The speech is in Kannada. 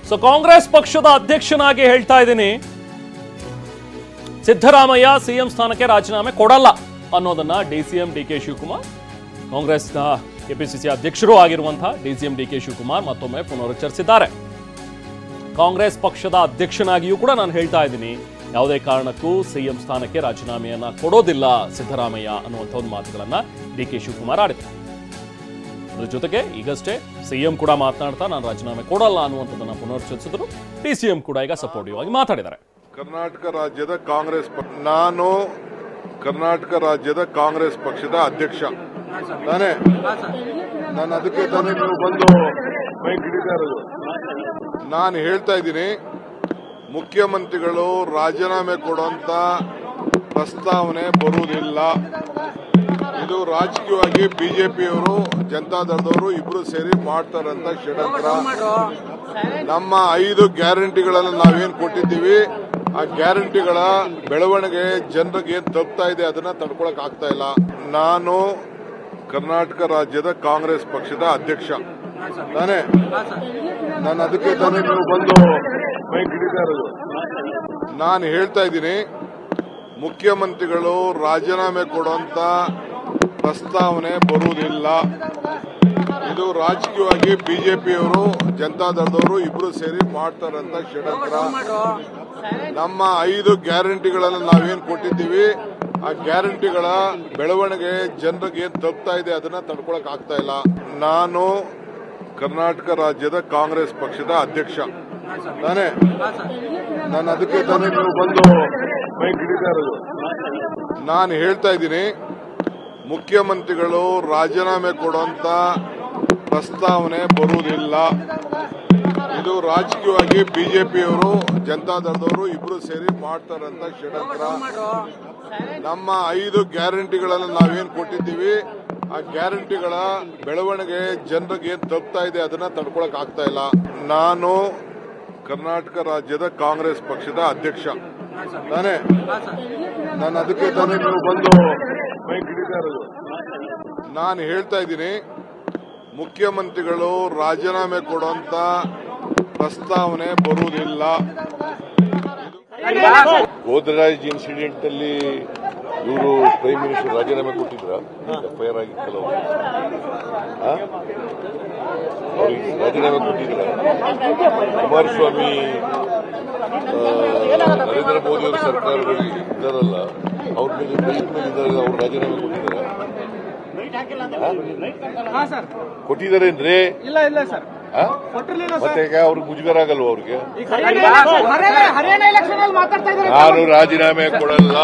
ಸೊ ಕಾಂಗ್ರೆಸ್ ಪಕ್ಷದ ಅಧ್ಯಕ್ಷನಾಗಿ ಹೇಳ್ತಾ ಇದ್ದೀನಿ, ಸಿದ್ದರಾಮಯ್ಯ ಸಿಎಂ ಸ್ಥಾನಕ್ಕೆ ರಾಜೀನಾಮೆ ಕೊಡಲ್ಲ ಅನ್ನೋದನ್ನ ಡಿಸಿಎಂ ಡಿಕೆ ಶಿವಕುಮಾರ್, ಕಾಂಗ್ರೆಸ್ನ ಕೆಪಿಸಿಸಿ ಅಧ್ಯಕ್ಷರೂ ಆಗಿರುವಂತಹ ಡಿಸಿಎಂ ಡಿಕೆ ಶಿವಕುಮಾರ್ ಮತ್ತೊಮ್ಮೆ ಪುನರುಚ್ಚರಿಸಿದ್ದಾರೆ. ಕಾಂಗ್ರೆಸ್ ಪಕ್ಷದ ಅಧ್ಯಕ್ಷನಾಗಿಯೂ ಕೂಡ ನಾನು ಹೇಳ್ತಾ ಇದ್ದೀನಿ, ಯಾವುದೇ ಕಾರಣಕ್ಕೂ ಸಿಎಂ ಸ್ಥಾನಕ್ಕೆ ರಾಜೀನಾಮೆಯನ್ನ ಕೊಡೋದಿಲ್ಲ ಸಿದ್ದರಾಮಯ್ಯ ಅನ್ನುವಂಥ ಒಂದು ಮಾತುಗಳನ್ನ ಡಿಕೆ ಶಿವಕುಮಾರ್ ಆಡಿದ್ದಾರೆ. ಅದ್ರ ಜೊತೆಗೆ ಈಗಷ್ಟೇ ಸಿಎಂ ಕೂಡ ಮಾತನಾಡ್ತಾ ನಾನು ರಾಜೀನಾಮೆ ಕೊಡಲ್ಲ ಅನ್ನುವಂಥದ್ದನ್ನ ಪುನರುಚ್ಚರಿಸಿದ್ರು. ಡಿಸಿಎಂ ಕೂಡ ಈಗ ಸಪೋರ್ಟಿವ್ ಆಗಿ ಮಾತಾಡಿದ್ದಾರೆ. ಕರ್ನಾಟಕ ರಾಜ್ಯದ ಕಾಂಗ್ರೆಸ್ ಪಕ್ಷದ ಅಧ್ಯಕ್ಷ ನಾನೇ. ನಾನು ಅದಕ್ಕೆ ತಾನೇ ನೀವು ಬಂದು ಮೈಕ್ ಹಿಡಿತಾ ಇರೋದು. ನಾನು ಹೇಳ್ತಾ ಇದ್ದೀನಿ, ಮುಖ್ಯಮಂತ್ರಿಗಳು ರಾಜೀನಾಮೆ ಕೊಡುವಂತ ಪ್ರಸ್ತಾವನೆ ಬರುವುದಿಲ್ಲ. ಇದು ರಾಜಕೀಯವಾಗಿ ಬಿಜೆಪಿಯವರು ಜನತಾದಳದವರು ಇಬ್ರು ಸೇರಿ ಮಾಡ್ತಾರಂತ ಷಡ್ಯಂತ್ರ. ನಮ್ಮ 5 ಗ್ಯಾರಂಟಿಗಳನ್ನು ನಾವೇನ್ ಕೊಟ್ಟಿದ್ದೀವಿ, ಆ ಗ್ಯಾರಂಟಿಗಳ ಬೆಳವಣಿಗೆ ಜನರಿಗೆ ಏನ್ ತಲುಪ್ತಾ ಇದೆ ಅದನ್ನ ತಡ್ಕೊಳಕ್ ಆಗ್ತಾ ಇಲ್ಲ. ನಾನು ಕರ್ನಾಟಕ ರಾಜ್ಯದ ಕಾಂಗ್ರೆಸ್ ಪಕ್ಷದ ಅಧ್ಯಕ್ಷ ನಾನೇ. ನಾನು ಅದಕ್ಕೆ ತಾನೇ ನೀವು ಬಂದು ಮೈಕ್ ಹಿಡಿತಾ ಇರೋದು. ನಾನು ಹೇಳ್ತಾ ಇದ್ದೀನಿ, ಮುಖ್ಯಮಂತ್ರಿಗಳು ರಾಜೀನಾಮೆ ಕೊಡುವಂತ ಪ್ರಸ್ತಾವನೆ ಬರುವುದಿಲ್ಲ. ಇದು ರಾಜಕೀಯವಾಗಿ ಬಿಜೆಪಿಯವರು ಜನತಾದಳದವರು ಇಬ್ರು ಸೇರಿ ಮಾಡ್ತಾರಂತ ಷಡ್ಯಂತ್ರ. ನಮ್ಮ 5 ಗ್ಯಾರಂಟಿಗಳನ್ನು ನಾವೇನ್ ಕೊಟ್ಟಿದ್ದೀವಿ, ಆ ಗ್ಯಾರಂಟಿಗಳ ಬೆಳವಣಿಗೆ ಜನರಿಗೆ ಏನ್ ತಲುಪ್ತಾ ಇದೆ ಅದನ್ನ ತಡ್ಕೊಳಕ್ ಆಗ್ತಾ ಇಲ್ಲ. ನಾನು ಕರ್ನಾಟಕ ರಾಜ್ಯದ ಕಾಂಗ್ರೆಸ್ ಪಕ್ಷದ ಅಧ್ಯಕ್ಷ ನಾನೇ. ನಾನು ಅದಕ್ಕೆ ತಾನೇ ನೀವು ಬಂದು ಮೈಕ್ ಹಿಡಿತಾ ಇರೋದು. ನಾನು ಹೇಳ್ತಾ ಇದ್ದೀನಿ, ಮುಖ್ಯಮಂತ್ರಿಗಳು ರಾಜೀನಾಮೆ ಕೊಡುವಂತ ಪ್ರಸ್ತಾವನೆ ಬರುವುದಿಲ್ಲ. ಇದು ರಾಜಕೀಯವಾಗಿ ಬಿಜೆಪಿಯವರು ಜನತಾದಳದವರು ಇಬ್ರು ಸೇರಿ ಮಾಡ್ತಾರಂತ ಷಡ್ಯಂತ್ರ. ನಮ್ಮ 5 ಗ್ಯಾರಂಟಿಗಳನ್ನು ನಾವೇನ್ ಕೊಟ್ಟಿದ್ದೀವಿ, ಆ ಗ್ಯಾರಂಟಿಗಳ ಬೆಳವಣಿಗೆ ಜನರಿಗೆ ಏನ್ ತಲುಪ್ತಾ ಇದೆ ಅದನ್ನ ತಡ್ಕೊಳಕ್ ಆಗ್ತಾ ಇಲ್ಲ. ನಾನು ಕರ್ನಾಟಕ ರಾಜ್ಯದ ಕಾಂಗ್ರೆಸ್ ಪಕ್ಷದ ಅಧ್ಯಕ್ಷ ನಾನೇ. ನಾನು ಅದಕ್ಕೆ ತಾನೇ ನೀವು ಬಂದು ಮೈಕ್ ಹಿಡಿತಾ ಇರೋದು. ನಾನು ಹೇಳ್ತಾ ಇದ್ದೀನಿ, ಮುಖ್ಯಮಂತ್ರಿಗಳು ರಾಜೀನಾಮೆ ಕೊಡುವಂತ ಪ್ರಸ್ತಾವನೆ ಬರುವುದಿಲ್ಲ. ಗೋದ್ರಾಜ್ ಇನ್ಸಿಡೆಂಟ್ ಅಲ್ಲಿ ಇವರು ಪ್ರೈಮ್ ಮಿನಿಸ್ಟರ್ ರಾಜೀನಾಮೆ ಕೊಟ್ಟಿದ್ರ, ಎಫ್ಐಆರ್ ಆಗಿತ್ತಲ್ಲ, ಅವ್ರಿಗೆ ರಾಜೀನಾಮೆ ಕೊಟ್ಟಿದ್ರ. ಕುಮಾರಸ್ವಾಮಿ ನರೇಂದ್ರ ಮೋದಿ ಅವರ ಸರ್ಕಾರದಲ್ಲಿ ಇದ್ದಾರಲ್ಲ, ಅವ್ರ ಮೇಲೆ ಇದ್ದಾರೆ, ಅವ್ರು ರಾಜೀನಾಮೆ ಕೊಟ್ಟಿದ್ದಾರೆ. ಕೊಟ್ಟಿದ್ದಾರೆ ಅಂದ್ರೆ ಮತ್ತೆ ಅವ್ರಿಗೆ ಮುಜುಗರ ಆಗಲ್ವ? ಅವ್ರಿಗೆ ನಾನು ರಾಜೀನಾಮೆ ಕೊಡಲ್ಲ.